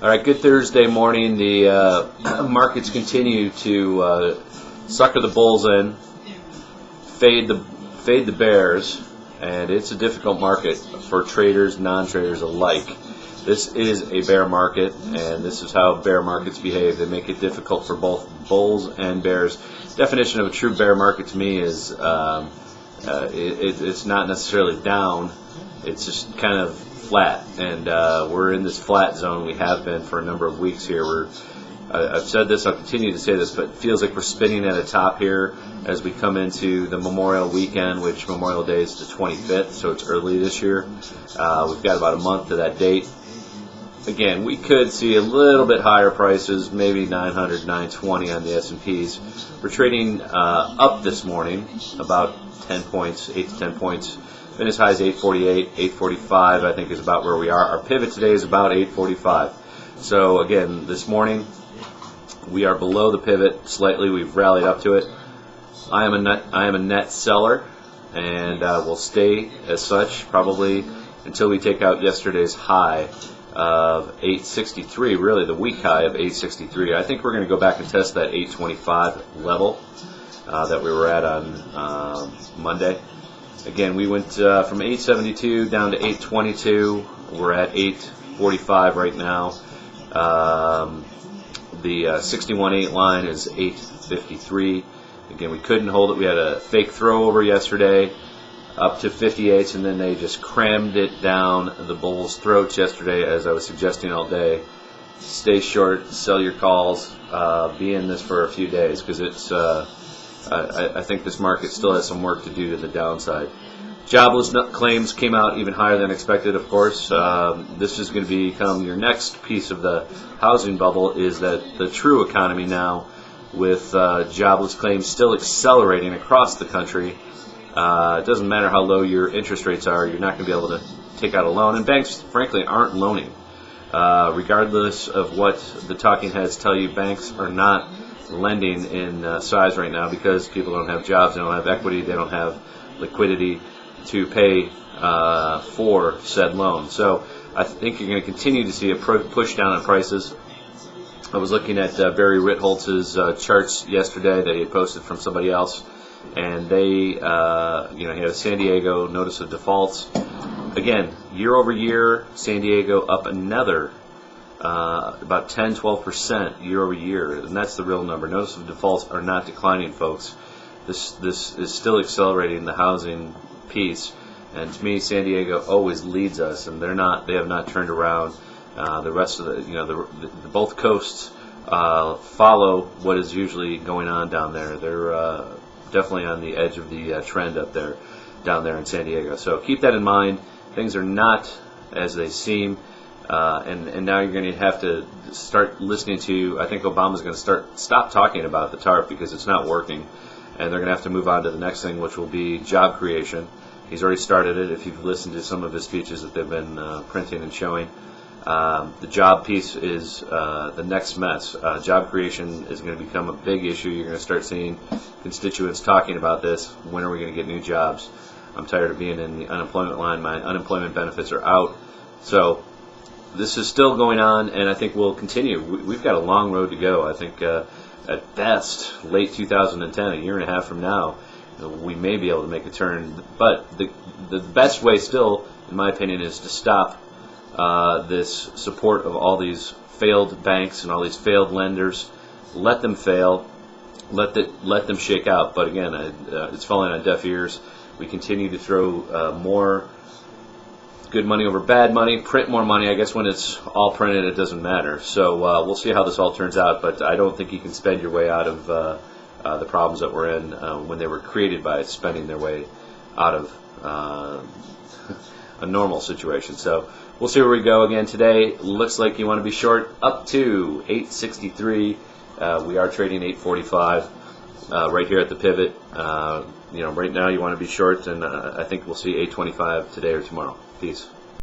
All right, good Thursday morning. The markets continue to sucker the bulls in, fade the bears, and it's a difficult market for traders, non-traders alike. This is a bear market, and this is how bear markets behave. They make it difficult for both bulls and bears. Definition of a true bear market to me is it's not necessarily down. It's just kind of flat, and we're in this flat zone. We have been for a number of weeks here. I've said this, I'll continue to say this, but it feels like we're spinning at a top here as we come into the Memorial weekend, which Memorial Day is the 25th, so it's early this year. We've got about a month to that date. Again, we could see a little bit higher prices, maybe 900, 920 on the S&Ps. We're trading up this morning, about 10 points, 8 to 10 points. Been as high as 848, 845, I think is about where we are. Our pivot today is about 845. So again, this morning we are below the pivot slightly. We've rallied up to it. I am a net seller, and will stay as such probably until we take out yesterday's high of 863. Really, the week high of 863. I think we're going to go back and test that 825 level that we were at on Monday. Again, we went from 872 down to 822. We're at 845 right now. The 61.8 line is 853. Again, we couldn't hold it. We had a fake throw over yesterday up to 58s, and then they just crammed it down the bulls' throats yesterday, as I was suggesting all day. Stay short, sell your calls, be in this for a few days, because it's I think this market still has some work to do to the downside. Jobless claims came out even higher than expected, of course. This is going to become your next piece of the housing bubble, is that the true economy now, with jobless claims still accelerating across the country. It doesn't matter how low your interest rates are, you're not going to be able to take out a loan. And banks, frankly, aren't loaning. Regardless of what the talking heads tell you, banks are not lending in size right now because people don't have jobs, they don't have equity, they don't have liquidity to pay for said loan. So I think you're going to continue to see a push down on prices. I was looking at Barry Ritholtz's charts yesterday that he had posted from somebody else, and they, he had a San Diego notice of defaults. Again, year over year, San Diego up another about 10-12% year over year, and that's the real number. Notice of defaults are not declining, folks. This is still accelerating the housing piece, and to me, San Diego always leads us, and they have not turned around. The rest of the both coasts follow what is usually going on down there. They're definitely on the edge of the trend up there, down there in San Diego. So keep that in mind. Things are not as they seem. And now you're going to have to start listening to, I think Obama's going to stop talking about the TARP because it's not working, and they're going to have to move on to the next thing, which will be job creation. He's already started it, if you've listened to some of his speeches that they've been printing and showing. The job piece is the next mess. Job creation is going to become a big issue. You're going to start seeing constituents talking about this. When are we going to get new jobs? I'm tired of being in the unemployment line. My unemployment benefits are out. So this is still going on, and I think we'll continue. We've got a long road to go. I think at best, late 2010, a year and a half from now, we may be able to make a turn. But the best way still, in my opinion, is to stop this support of all these failed banks and all these failed lenders. Let them fail. Let them shake out. But again, it's falling on deaf ears. We continue to throw more good money over bad money, print more money. I guess when it's all printed, it doesn't matter. So we'll see how this all turns out, but I don't think you can spend your way out of the problems that we're in when they were created by spending their way out of a normal situation. So we'll see where we go. Again, today looks like you want to be short up to 863. We are trading 845 right here at the pivot. Right now you want to be short, and I think we'll see 825 today or tomorrow. Peace.